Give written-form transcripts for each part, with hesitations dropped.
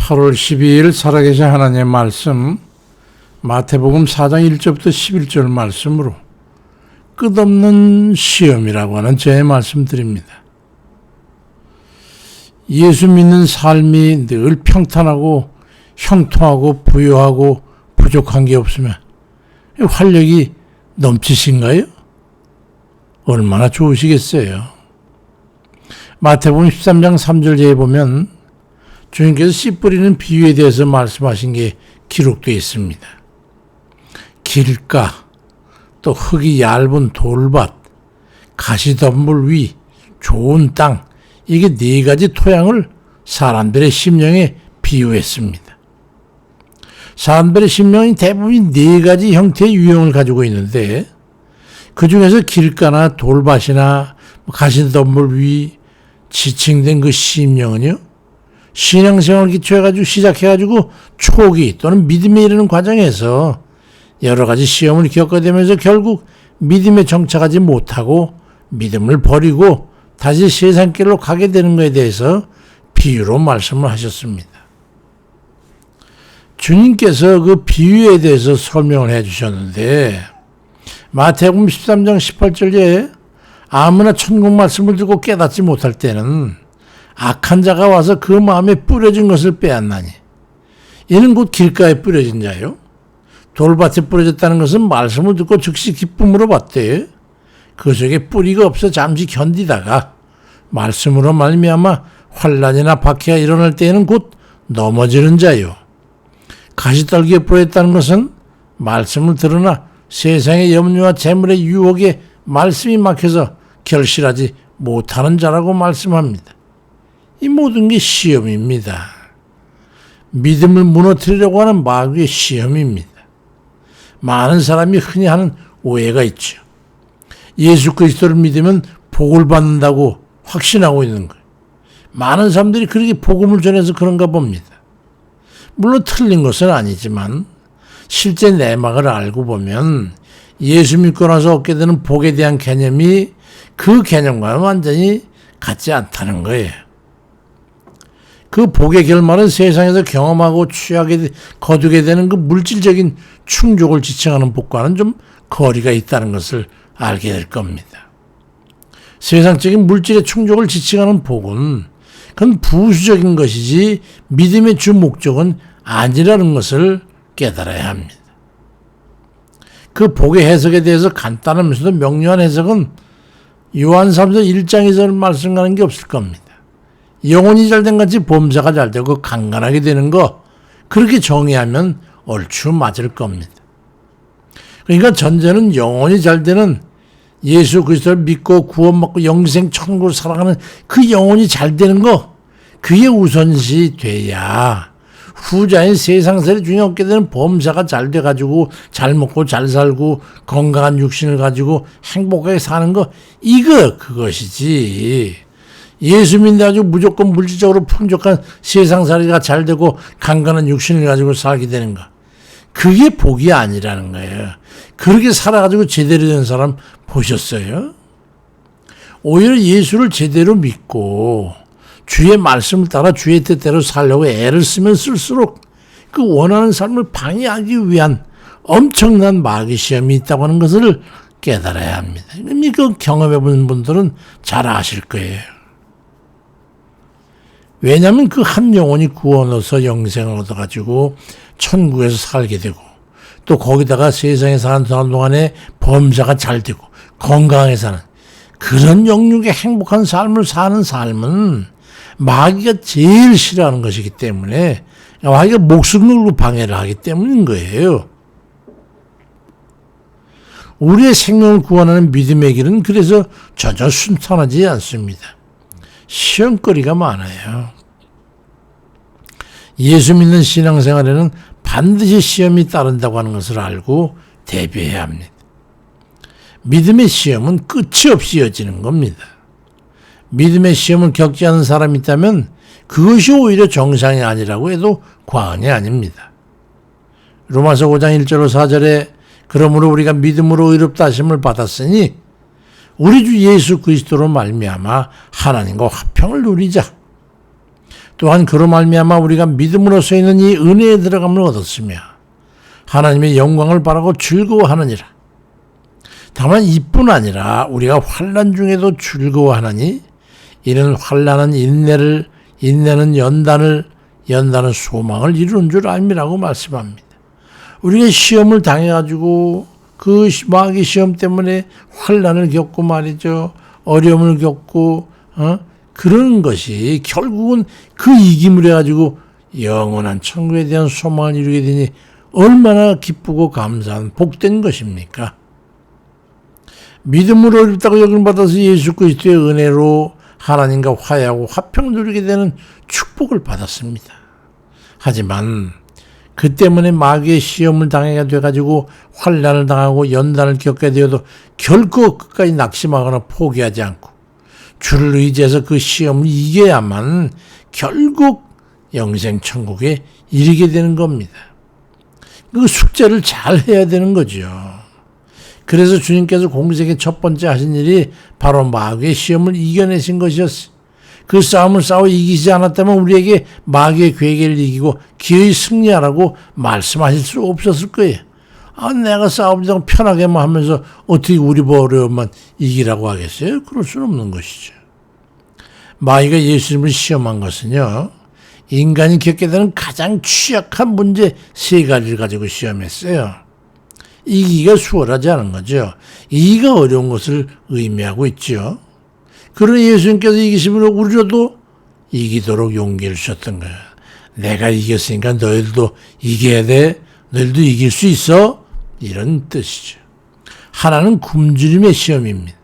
8월 12일 살아계신 하나님의 말씀, 마태복음 4장 1절부터 11절 말씀으로 끝없는 시험이라고 하는 제 말씀 드립니다. 예수 믿는 삶이 늘 평탄하고 형통하고 부유하고 부족한 게 없으면 활력이 넘치신가요? 얼마나 좋으시겠어요. 마태복음 13장 3절에 보면 주님께서 씨 뿌리는 비유에 대해서 말씀하신 게 기록되어 있습니다. 길가, 또 흙이 얇은 돌밭, 가시덤불 위, 좋은 땅, 이게 네 가지 토양을 사람들의 심령에 비유했습니다. 사람들의 심령이 대부분 네 가지 형태의 유형을 가지고 있는데 그 중에서 길가나 돌밭이나 가시덤불 위 지칭된 그 심령은요, 신앙생활을 기초해가지고 시작해가지고 초기 또는 믿음에 이르는 과정에서 여러 가지 시험을 겪게 되면서 결국 믿음에 정착하지 못하고 믿음을 버리고 다시 세상길로 가게 되는 것에 대해서 비유로 말씀을 하셨습니다. 주님께서 그 비유에 대해서 설명을 해 주셨는데 마태복음 13장 18절에 아무나 천국 말씀을 듣고 깨닫지 못할 때는 악한 자가 와서 그 마음에 뿌려진 것을 빼앗나니, 이는 곧 길가에 뿌려진 자요. 돌밭에 뿌려졌다는 것은 말씀을 듣고 즉시 기쁨으로 받되 그 속에 뿌리가 없어 잠시 견디다가 말씀으로 말미암아 환난이나 박해가 일어날 때에는 곧 넘어지는 자요. 가시떨기에 뿌려졌다는 것은 말씀을 들으나 세상의 염려와 재물의 유혹에 말씀이 막혀서 결실하지 못하는 자라고 말씀합니다. 이 모든 게 시험입니다. 믿음을 무너뜨리려고 하는 마귀의 시험입니다. 많은 사람이 흔히 하는 오해가 있죠. 예수 그리스도를 믿으면 복을 받는다고 확신하고 있는 거예요. 많은 사람들이 그렇게 복음을 전해서 그런가 봅니다. 물론 틀린 것은 아니지만 실제 내막을 알고 보면 예수 믿고 나서 얻게 되는 복에 대한 개념이 그 개념과는 완전히 같지 않다는 거예요. 그 복의 결말은 세상에서 경험하고 취하게 거두게 되는 그 물질적인 충족을 지칭하는 복과는 좀 거리가 있다는 것을 알게 될 겁니다. 세상적인 물질의 충족을 지칭하는 복은 그건 부수적인 것이지 믿음의 주 목적은 아니라는 것을 깨달아야 합니다. 그 복의 해석에 대해서 간단하면서도 명료한 해석은 요한 3서 1장에서 말씀하는 게 없을 겁니다. 영혼이 잘된 같이 범사가 잘되고 강건하게 되는 거, 그렇게 정의하면 얼추 맞을 겁니다. 그러니까 전제는 영혼이 잘되는 예수 그리스도를 믿고 구원받고 영생 천국을 살아가는 그 영혼이 잘되는 거, 그게 우선시 돼야 후자인 세상살이 중에 얻게 되는 범사가 잘 돼가지고 잘 먹고 잘 살고 건강한 육신을 가지고 행복하게 사는 거, 그것이지. 예수 믿어가지고 무조건 물질적으로 풍족한 세상살이가 잘 되고 강건한 육신을 가지고 살게 되는 거, 그게 복이 아니라는 거예요. 그렇게 살아가지고 제대로 된 사람 보셨어요? 오히려 예수를 제대로 믿고 주의 말씀을 따라 주의 뜻대로 살려고 애를 쓰면 쓸수록 그 원하는 삶을 방해하기 위한 엄청난 마귀 시험이 있다고 하는 것을 깨달아야 합니다. 이미 그 경험해 본 분들은 잘 아실 거예요. 왜냐하면 그 한 영혼이 구원해서 영생을 얻어가지고 천국에서 살게 되고 또 거기다가 세상에 사는 동안에 범사가 잘 되고 건강하게 사는 그런 영육의 행복한 삶을 사는 삶은 마귀가 제일 싫어하는 것이기 때문에 마귀가 목숨 걸고 방해를 하기 때문인 거예요. 우리의 생명을 구원하는 믿음의 길은 그래서 전혀 순탄하지 않습니다. 시험거리가 많아요. 예수 믿는 신앙생활에는 반드시 시험이 따른다고 하는 것을 알고 대비해야 합니다. 믿음의 시험은 끝이 없이 이어지는 겁니다. 믿음의 시험을 겪지 않은 사람이 있다면 그것이 오히려 정상이 아니라고 해도 과언이 아닙니다. 로마서 5장 1절로 4절에 그러므로 우리가 믿음으로 의롭다 하심을 받았으니 우리 주 예수 그리스도로 말미암아 하나님과 화평을 누리자. 또한 그로 말미암아 우리가 믿음으로써 있는 이 은혜에 들어감을 얻었으며 하나님의 영광을 바라고 즐거워하느니라. 다만 이뿐 아니라 우리가 환난 중에도 즐거워하나니 이는 환난은 인내를, 인내는 연단을, 연단은 소망을 이루는 줄 알미라고 말씀합니다. 우리가 시험을 당해가지고 그 마귀 시험 때문에 환난을 겪고 말이죠. 어려움을 겪고 그런 것이 결국은 그 이김을 해가지고 영원한 천국에 대한 소망을 이루게 되니 얼마나 기쁘고 감사한 복된 것입니까? 믿음으로 어렵다고 여김받아서 예수 그리스도의 은혜로 하나님과 화해하고 화평을 누리게 되는 축복을 받았습니다. 하지만 그 때문에 마귀의 시험을 당하게 돼가지고 환난을 당하고 연단을 겪게 되어도 결코 끝까지 낙심하거나 포기하지 않고 주를 의지해서 그 시험을 이겨야만 결국 영생 천국에 이르게 되는 겁니다. 그 숙제를 잘 해야 되는 거죠. 그래서 주님께서 공생의 첫 번째 하신 일이 바로 마귀의 시험을 이겨내신 것이었어요. 그 싸움을 싸워 이기지 않았다면 우리에게 마귀의 괴계를 이기고 기어이 승리하라고 말씀하실 수 없었을 거예요. 내가 싸우지 편하게만 하면서 어떻게 우리 어려움만 이기라고 하겠어요? 그럴 수는 없는 것이죠. 마귀가 예수님을 시험한 것은요, 인간이 겪게 되는 가장 취약한 문제 3가지를 가지고 시험했어요. 이기기가 수월하지 않은 거죠. 이기가 어려운 것을 의미하고 있죠. 그러나 예수님께서 이기심으로 우리로도 이기도록 용기를 주셨던 거예요. 내가 이겼으니까 너희들도 이겨야 돼. 너희들도 이길 수 있어. 이런 뜻이죠. 하나는 굶주림의 시험입니다.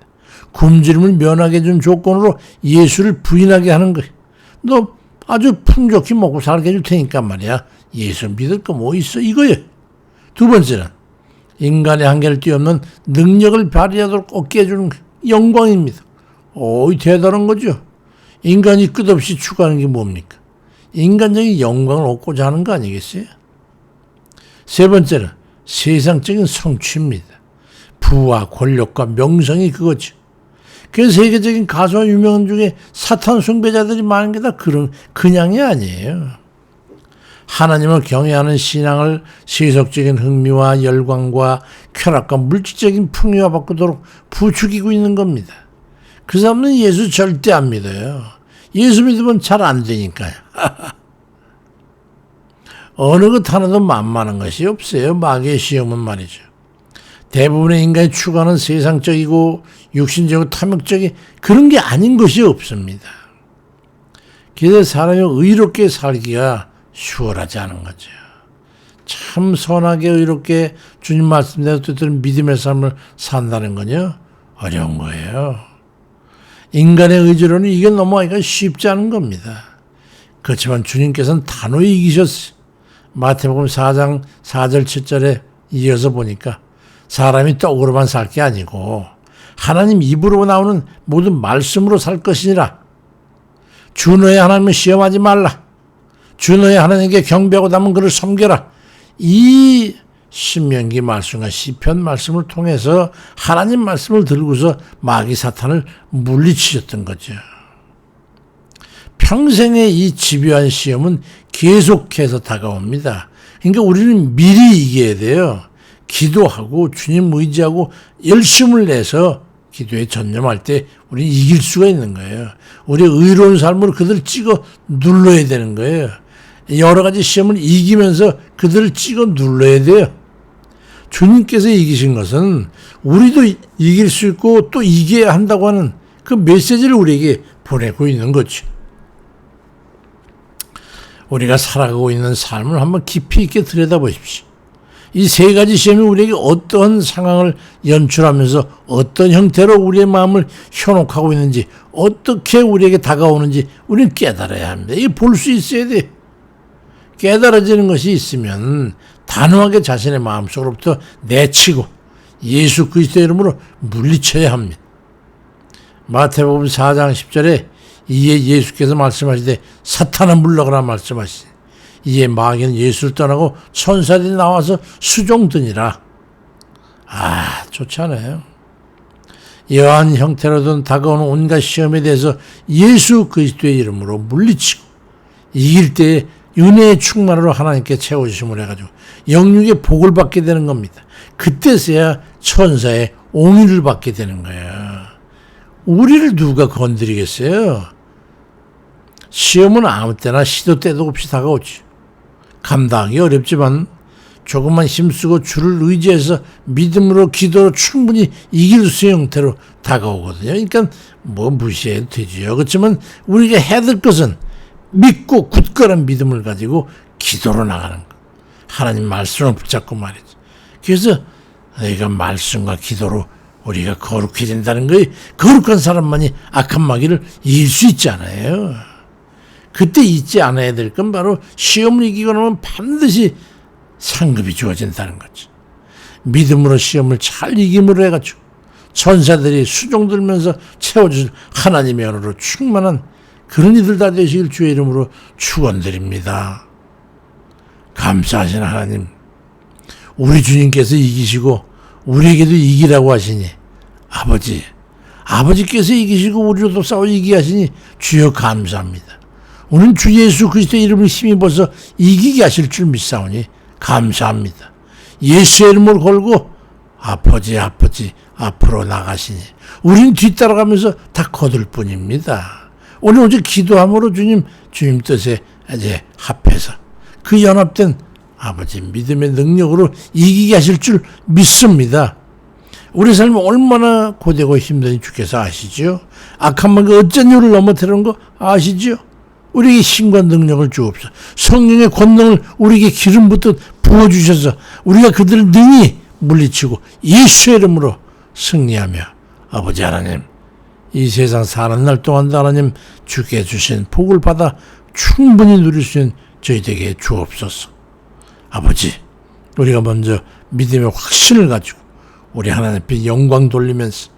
굶주림을 면하게 해준 조건으로 예수를 부인하게 하는 거예요. 너 아주 풍족히 먹고 살게 해줄 테니까 말이야. 예수 믿을 거 뭐 있어? 이거예요. 두 번째는 인간의 한계를 뛰어넘는 능력을 발휘하도록 얻게 해주는 거예요. 영광입니다. 대단한 거죠. 인간이 끝없이 추구하는 게 뭡니까? 인간적인 영광을 얻고자 하는 거 아니겠어요? 세 번째는 세상적인 성취입니다. 부와 권력과 명성이 그거죠. 그래서 세계적인 가수와 유명한 중에 사탄 숭배자들이 많은 게 다 그냥이 아니에요. 하나님을 경외하는 신앙을 세속적인 흥미와 열광과 쾌락과 물질적인 풍요와 바꾸도록 부추기고 있는 겁니다. 그 사람은 예수 절대 안 믿어요. 예수 믿으면 잘 안 되니까요. 어느 것 하나도 만만한 것이 없어요. 마귀의 시험은 말이죠. 대부분의 인간이 추구하는 세상적이고 육신적이고 탐욕적인 그런 게 아닌 것이 없습니다. 그래서 사람이 의롭게 살기가 수월하지 않은 거죠. 참 선하게 의롭게 주님 말씀대로 뜻대로 믿음의 삶을 산다는 건요, 어려운 거예요. 인간의 의지로는 이게 넘어가기가 쉽지 않은 겁니다. 그렇지만 주님께서는 단호히 이기셨어요. 마태복음 4장 4절 7절에 이어서 보니까 사람이 떡으로만 살 게 아니고 하나님 입으로 나오는 모든 말씀으로 살 것이니라. 주 너의 하나님을 시험하지 말라. 주 너의 하나님께 경배하고 남은 그를 섬겨라. 이 신명기 말씀과 시편 말씀을 통해서 하나님 말씀을 들고서 마귀 사탄을 물리치셨던 거죠. 평생의 이 집요한 시험은 계속해서 다가옵니다. 그러니까 우리는 미리 이겨야 돼요. 기도하고 주님 의지하고 열심을 내서 기도에 전념할 때 우리는 이길 수가 있는 거예요. 우리의 의로운 삶으로 그들을 찍어 눌러야 되는 거예요. 여러 가지 시험을 이기면서 그들을 찍어 눌러야 돼요. 주님께서 이기신 것은 우리도 이길 수 있고 또 이겨야 한다고 하는 그 메시지를 우리에게 보내고 있는 거죠. 우리가 살아가고 있는 삶을 한번 깊이 있게 들여다보십시오. 이 3가지 시험이 우리에게 어떤 상황을 연출하면서 어떤 형태로 우리의 마음을 현혹하고 있는지, 어떻게 우리에게 다가오는지 우리는 깨달아야 합니다. 이게 볼 수 있어야 돼요. 깨달아지는 것이 있으면 단호하게 자신의 마음속으로부터 내치고 예수 그리스도의 이름으로 물리쳐야 합니다. 마태복음 4장 10절에 이에 예수께서 말씀하시되 사탄아 물러가라 말씀하시되 이에 마귀는 예수를 떠나고 천사들이 나와서 수종드니라. 좋지 않아요? 여한 형태로든 다가오는 온갖 시험에 대해서 예수 그리스도의 이름으로 물리치고 이길 때 은혜의 충만으로 하나님께 채워주심을 해가지고 영육의 복을 받게 되는 겁니다. 그때서야 천사의 옹의를 받게 되는 거야. 우리를 누가 건드리겠어요? 시험은 아무 때나 시도 때도 없이 다가오지. 감당하기 어렵지만 조금만 힘쓰고 주를 의지해서 믿음으로 기도로 충분히 이길 수 형태로 다가오거든요. 그러니까 뭐 무시해도 되지요. 그렇지만 우리가 해야 될 것은 믿고 굳건한 믿음을 가지고 기도로 나가는 거. 하나님 말씀을 붙잡고 말이죠. 그래서 내가 말씀과 기도로 우리가 거룩해진다는 거예요. 거룩한 사람만이 악한 마귀를 이길 수 있잖아요. 그때 잊지 않아야 될 건 바로 시험을 이기고 나면 반드시 상급이 주어진다는 거지. 믿음으로 시험을 잘 이김으로 해가지고 천사들이 수종 들면서 채워줄 하나님의 언어로 충만한 그런 이들 다 되시길 주의 이름으로 축원드립니다. 감사하신 하나님, 우리 주님께서 이기시고 우리에게도 이기라고 하시니 아버지께서 이기시고 우리로도 싸워 이기게 하시니 주여 감사합니다. 오늘 주 예수 그리스도의 이름을 힘입어서 이기게 하실 줄 믿사오니 감사합니다. 예수의 이름을 걸고 아버지 앞으로 나가시니 우린 뒤따라가면서 다 거둘 뿐입니다. 오늘 오직 기도함으로 주님 뜻에 이제 합해서 그 연합된 아버지 믿음의 능력으로 이기게 하실 줄 믿습니다. 우리 삶이 얼마나 고되고 힘든지 주께서 아시죠? 악한 마귀가 어쩐 이유를 넘어뜨리는 거 아시죠? 우리에게 힘과 능력을 주옵소서. 성령의 권능을 우리에게 기름 붓듯 부어주셔서 우리가 그들을 능히 물리치고 예수의 이름으로 승리하며 아버지 하나님, 이 세상 사는 날 동안 하나님 주께 주신 복을 받아 충분히 누릴 수 있는 저희에게 주옵소서. 아버지, 우리가 먼저 믿음의 확신을 가지고 우리 하나님 앞에 영광 돌리면서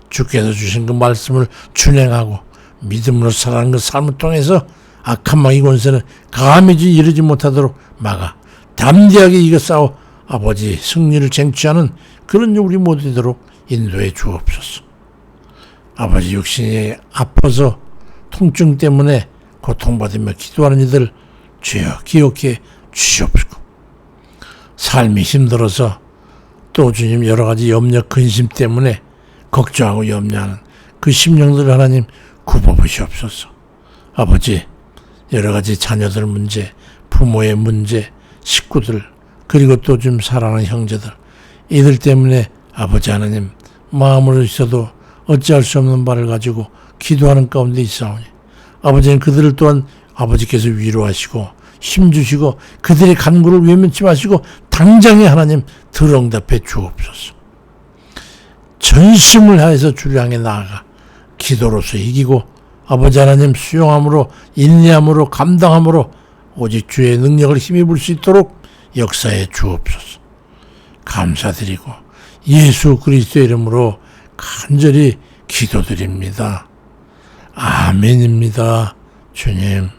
주께서 주신 그 말씀을 준행하고 믿음으로 살아가는 그 삶을 통해서 악한 마귀 권세는 감히 이르지 못하도록 막아 담대하게 이겨 싸워 아버지 승리를 쟁취하는 그런 우리 모두 되도록 인도해 주옵소서. 아버지, 육신이 아파서 통증 때문에 고통받으며 기도하는 이들 주여 기억해 주시옵시고, 삶이 힘들어서 또 주님 여러 가지 염려 근심 때문에 걱정하고 염려하는 그 심령들 하나님 굽어보시옵소서. 아버지, 여러 가지 자녀들 문제, 부모의 문제, 식구들, 그리고 또 좀 사랑하는 형제들, 이들 때문에 아버지 하나님 마음으로 있어도 어찌할 수 없는 바를 가지고 기도하는 가운데 있사오니 아버지는 그들을 또한 아버지께서 위로하시고 힘주시고 그들의 간구를 외면치 마시고 당장에 하나님 들응답해 주옵소서. 전심을 하여서 주를 향해 나아가 기도로서 이기고 아버지 하나님 수용함으로 인내함으로 감당함으로 오직 주의 능력을 힘입을 수 있도록 역사해 주옵소서. 감사드리고 예수 그리스도의 이름으로 간절히 기도드립니다. 아멘입니다. 주님.